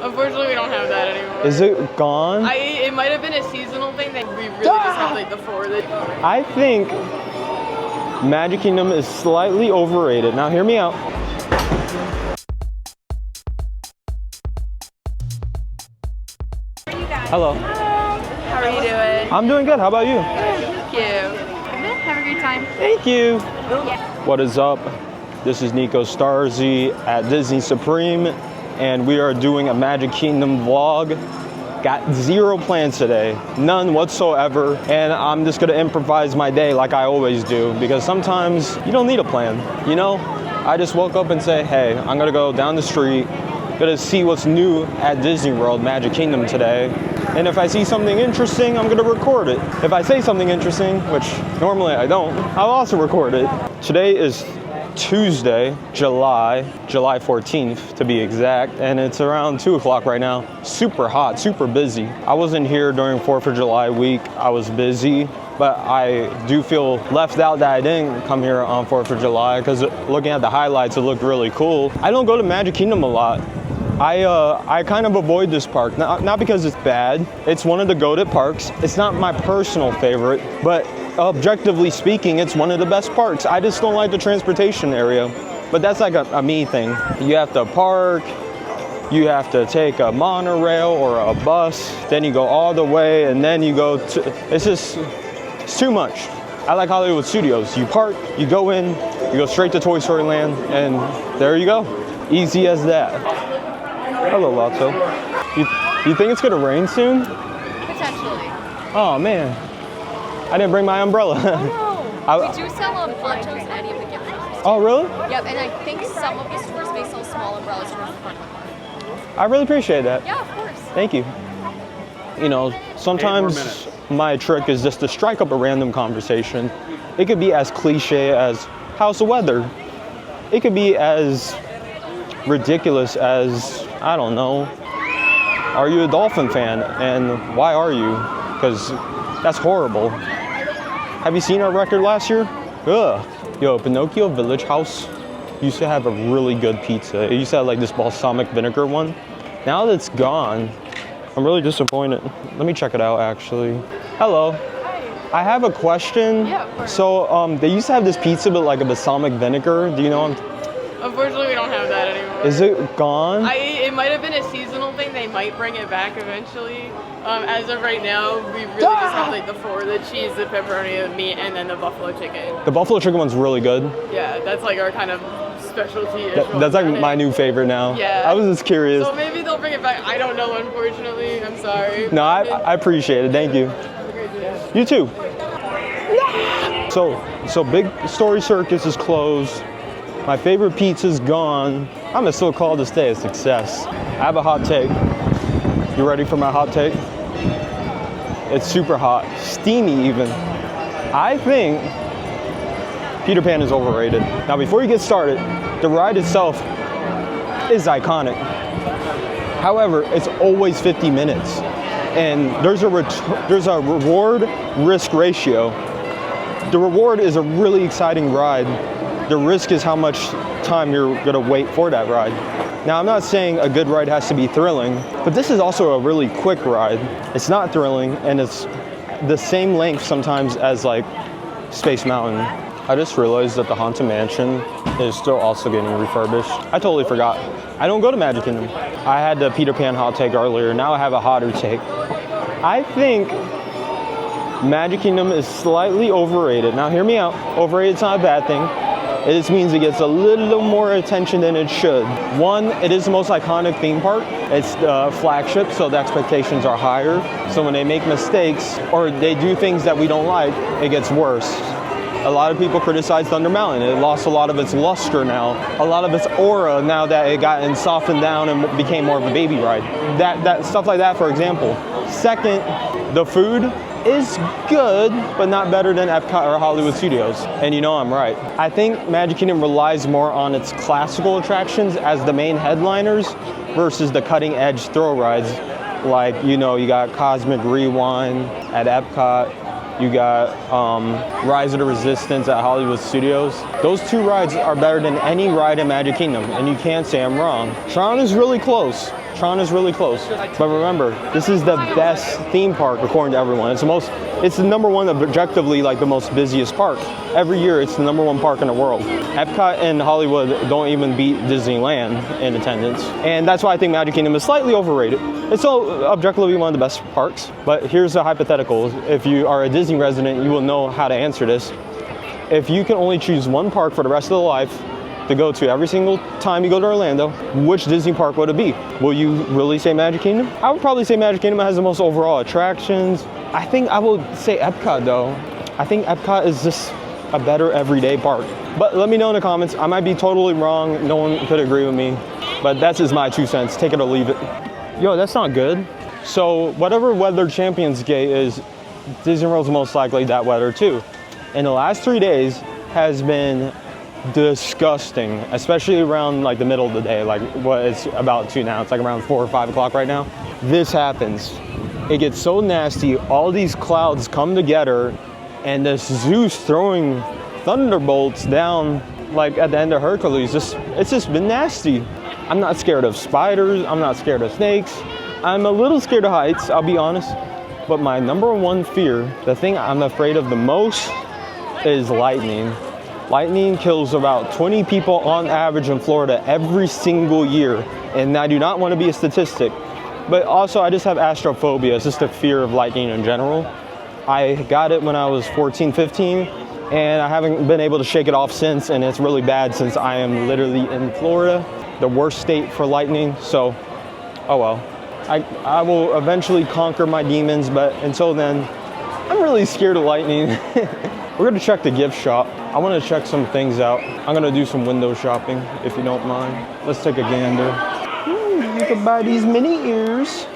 Unfortunately, we don't have that anymore. Is it gone? It might have been a seasonal thing that we really just have like the four that. I think Magic Kingdom is slightly overrated. Now hear me out. Hello. How are you doing? I'm doing good. How about you? Thank you. Have a great time. Thank you. What is up? This is Nico Starzy at Disney Supreme, and we are doing a Magic Kingdom vlog. Got zero plans today, none whatsoever, and I'm just gonna improvise my day like I always do, because sometimes you don't need a plan, you know? I just woke up and say, hey, I'm gonna go down the street, gonna see what's new at Disney World, Magic Kingdom today, and if I see something interesting, I'm gonna record it. If I say something interesting, which normally I don't, I'll also record it. Today is Tuesday, July 14th to be exact, and it's around 2 o'clock right now. Super hot, super busy. I wasn't here during 4th of July week. I was busy, but I do feel left out that I didn't come here on 4th of July, because looking at the highlights, it looked really cool. I don't go to Magic Kingdom a lot. I kind of avoid this park, not because it's bad. It's one of the goated parks. It's not my personal favorite, but objectively speaking, it's one of the best parks. I just don't like the transportation area, but that's like a me thing. You have to park, you have to take a monorail or a bus, then you go all the way, and then you go to, it's too much. I like Hollywood Studios. You park, you go in, you go straight to Toy Story Land, and there you go. Easy as that. Hello, Lotso. You think it's gonna rain soon? Potentially. Oh man, I didn't bring my umbrella. Oh, no. We do sell ponchos in any of the gift shops. Oh really? Yep, and I think some of the stores may sell small umbrellas for the front. I really appreciate that. Yeah, of course. Thank you. You know, sometimes my trick is just to strike up a random conversation. It could be as cliche as, how's the weather? It could be as ridiculous as, I don't know, are you a Dolphin fan, and why are you? Because that's horrible. Have you seen our record last year? Ugh. Yo, Pinocchio Village House used to have a really good pizza. It used to have like this balsamic vinegar one. Now that it's gone, I'm really disappointed. Let me check it out actually. Hello. I have a question. Yeah, of course. So they used to have this pizza with like a balsamic vinegar. Do you know? Unfortunately, we don't have that anymore. Is it gone? It might have been a seasonal thing. They might bring it back eventually. As of right now, we really just have like the four: the cheese, the pepperoni, the meat, and then the buffalo chicken. The buffalo chicken one's really good. Yeah, that's like our kind of specialty. That's like my new favorite now. Yeah. I was just curious. So maybe they'll bring it back. I don't know, unfortunately. I'm sorry. No, I appreciate it. Thank you. Have a great day. You too. So Big Story Circus is closed. My favorite pizza's gone. I'm gonna still call this day a success. I have a hot take. You ready for my hot take? It's super hot, steamy even. I think Peter Pan is overrated. Now before you get started, the ride itself is iconic. However, it's always 50 minutes. And there's a reward-risk ratio. The reward is a really exciting ride. The risk is how much time you're gonna wait for that ride. Now, I'm not saying a good ride has to be thrilling, but this is also a really quick ride. It's not thrilling, and it's the same length sometimes as like Space Mountain. I just realized that the Haunted Mansion is still also getting refurbished. I totally forgot. I don't go to Magic Kingdom. I had the Peter Pan hot take earlier. Now I have a hotter take. I think Magic Kingdom is slightly overrated. Now hear me out. Overrated's not a bad thing. It just means it gets a little more attention than it should. One, it is the most iconic theme park. It's the flagship, so the expectations are higher. So when they make mistakes or they do things that we don't like, it gets worse. A lot of people criticize Thunder Mountain. It lost a lot of its luster now, a lot of its aura now that it got softened down and became more of a baby ride. That stuff like that, for example. Second, the food is good, but not better than Epcot or Hollywood Studios. And you know I'm right. I think Magic Kingdom relies more on its classical attractions as the main headliners versus the cutting edge thrill rides. Like, you know, you got Cosmic Rewind at Epcot. You got Rise of the Resistance at Hollywood Studios. Those two rides are better than any ride in Magic Kingdom, and you can't say I'm wrong. Tron is really close. Tron is really close. But remember, this is the best theme park according to everyone. It's the number one objectively, like the most busiest park. Every year, it's the number one park in the world. Epcot and Hollywood don't even beat Disneyland in attendance. And that's why I think Magic Kingdom is slightly overrated. It's still objectively one of the best parks. But here's a hypothetical. If you are a Disney resident, you will know how to answer this. If you can only choose one park for the rest of the life to go to every single time you go to Orlando, which Disney park would it be? Will you really say Magic Kingdom? I would probably say Magic Kingdom has the most overall attractions. I think I would say Epcot though. I think Epcot is just a better everyday park. But let me know in the comments. I might be totally wrong. No one could agree with me. But that's just my 2 cents. Take it or leave it. Yo, that's not good. So whatever weather Champions Gate is, Disney World's most likely that weather too. In the last 3 days has been disgusting, especially around like the middle of the day, like what it's about to now. It's like around 4 or 5 o'clock right now. This happens. It gets so nasty. All these clouds come together and this Zeus throwing thunderbolts down like at the end of Hercules. It's just been nasty. I'm not scared of spiders. I'm not scared of snakes. I'm a little scared of heights, I'll be honest. But my number one fear, the thing I'm afraid of the most, is lightning. Lightning kills about 20 people on average in Florida every single year. And I do not want to be a statistic. But also I just have astrophobia. It's just a fear of lightning in general. I got it when I was 14, 15. And I haven't been able to shake it off since. And it's really bad since I am literally in Florida. The worst state for lightning. So, oh well. I will eventually conquer my demons. But until then, I'm really scared of lightning. We're gonna check the gift shop. I wanna check some things out. I'm gonna do some window shopping, if you don't mind. Let's take a gander. You can buy these mini ears.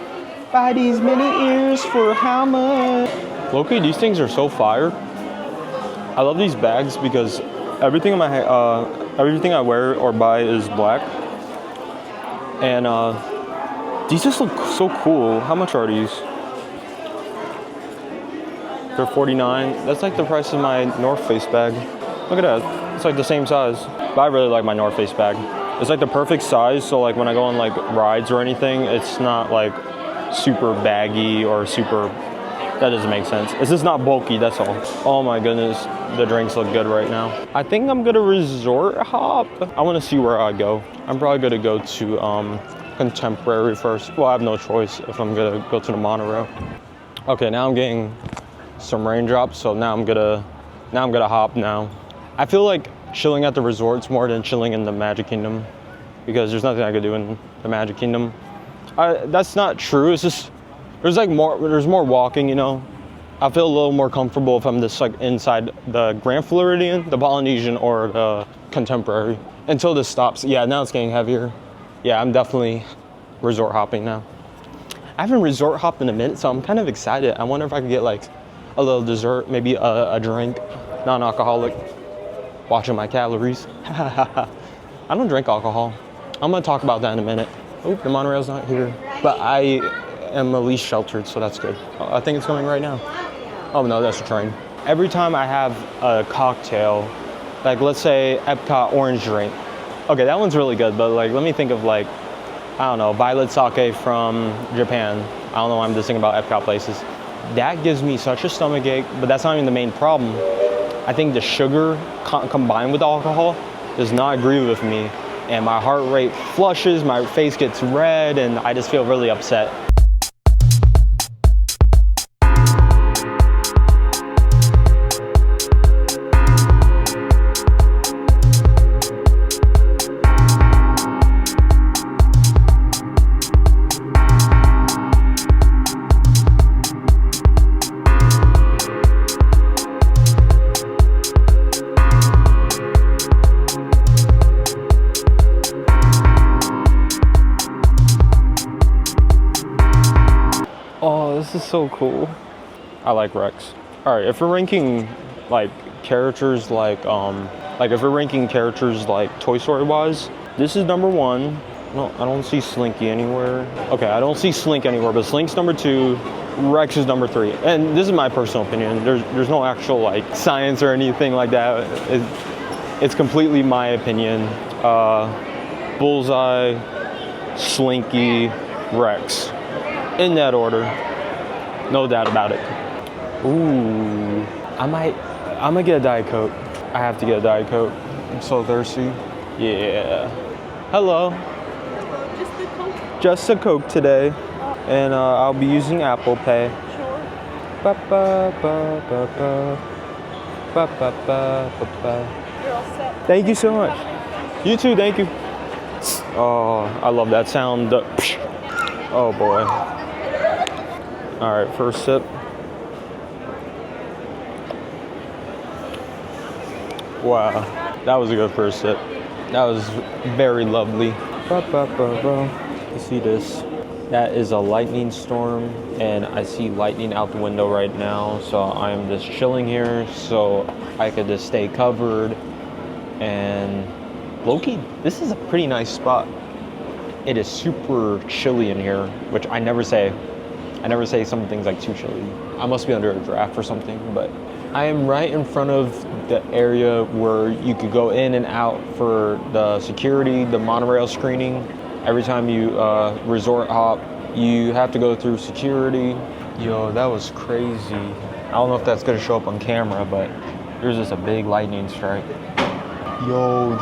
Buy these mini ears for how much? Loki, these things are so fire. I love these bags because everything in my everything I wear or buy is black. And these just look so cool. How much are these? They're $49. That's like the price of my North Face bag. Look at that. It's like the same size. But I really like my North Face bag. It's like the perfect size, so like when I go on like rides or anything, it's not like super baggy or super, that doesn't make sense. It's just not bulky, that's all. Oh my goodness, the drinks look good right now. I think I'm gonna resort hop. I wanna see where I go. I'm probably gonna go to Contemporary first. Well, I have no choice if I'm gonna go to the monorail. Okay, now I'm getting some raindrops, so now I'm gonna hop now. I feel like chilling at the resorts more than chilling in the Magic Kingdom because there's nothing I could do in the Magic Kingdom. That's not true. It's just there's more walking, you know. I feel a little more comfortable if I'm just like inside the Grand Floridian, the Polynesian, or the Contemporary until this stops. Yeah, now it's getting heavier. Yeah, I'm definitely resort hopping now. I haven't resort hopped in a minute, so I'm kind of excited. I wonder if I could get like a little dessert, maybe a drink, non-alcoholic. Watching my calories. I don't drink alcohol. I'm gonna talk about that in a minute. Oop, the monorail's not here. But I am at least sheltered, so that's good. I think it's coming right now. Oh no, that's a train. Every time I have a cocktail, like let's say Epcot orange drink. Okay, that one's really good, but like let me think of like, I don't know, violet sake from Japan. I don't know why I'm just thinking about Epcot places. That gives me such a stomach ache, but that's not even the main problem. I think the sugar combined with alcohol does not agree with me. And my heart rate flushes, my face gets red, and I just feel really upset. This is so cool. I like Rex. All right, if we're ranking like characters like if we're ranking characters like Toy Story wise, this is number 1. No, I don't see Slinky anywhere. Okay, I don't see Slink anywhere, but Slink's number 2, Rex is number 3. And this is my personal opinion. There's no actual like science or anything like that. It's completely my opinion. Bullseye, Slinky, Rex. In that order. No doubt about it. Ooh. I'm gonna get a Diet Coke. I have to get a Diet Coke. I'm so thirsty. Yeah. Hello. Just the Coke. Just a Coke today. And I'll be using Apple Pay. Sure. Ba ba ba ba ba. Ba ba ba ba ba. You're all set. Thank you so much. You too, thank you. Oh, I love that sound. Oh boy. All right, first sip. Wow, that was a good first sip. That was very lovely. Ba, ba, ba, ba. You see this? That is a lightning storm, and I see lightning out the window right now. So I'm just chilling here so I could just stay covered. And low-key, this is a pretty nice spot. It is super chilly in here, which I never say. I never say some things like too chilly. I must be under a draft or something, but I am right in front of the area where you could go in and out for the security, the monorail screening. Every time you resort hop, you have to go through security. Yo, that was crazy. I don't know if that's gonna show up on camera, but there's just a big lightning strike. Yo,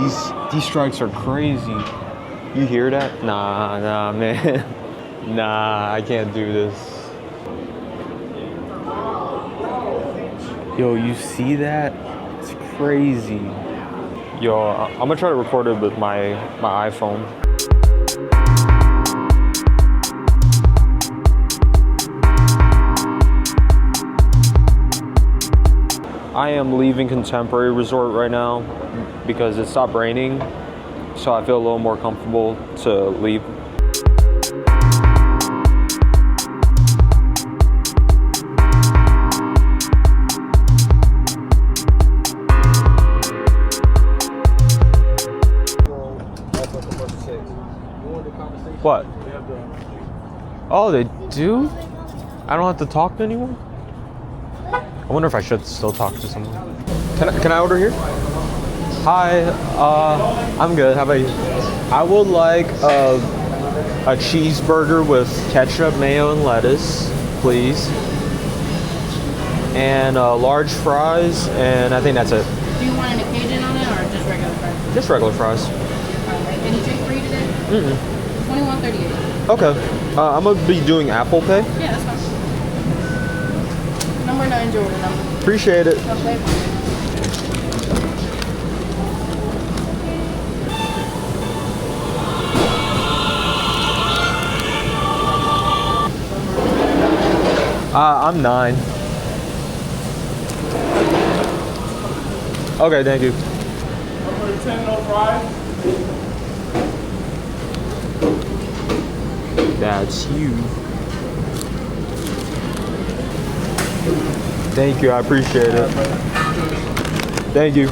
these strikes are crazy. You hear that? Nah, man. Nah, I can't do this. Yo, you see that? It's crazy. Yo, I'm gonna try to record it with my iPhone. I am leaving Contemporary Resort right now because it stopped raining, so I feel a little more comfortable to leave. What? Oh, they do? I don't have to talk to anyone? I wonder if I should still talk to someone. Can I order here? Hi, I'm good. How about you? I would like a cheeseburger with ketchup, mayo, and lettuce, please. And large fries, and I think that's it. Do you want an occasion on it or just regular fries? Just regular fries. Alright. Any drink for you today? Mm-mm. $21.38. Okay. I'm gonna be doing Apple Pay. Yeah, that's fine. Number 9 order number. Appreciate it. Okay. I'm 9. Okay, thank you. Number 10, no fries. That's you. Thank you, I appreciate it. Thank you.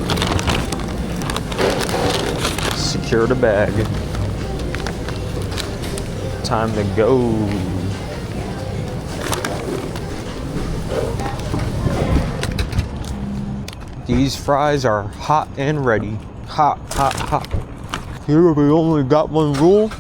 Secure the bag. Time to go. These fries are hot and ready. Hot, hot, hot. Here we only got one rule.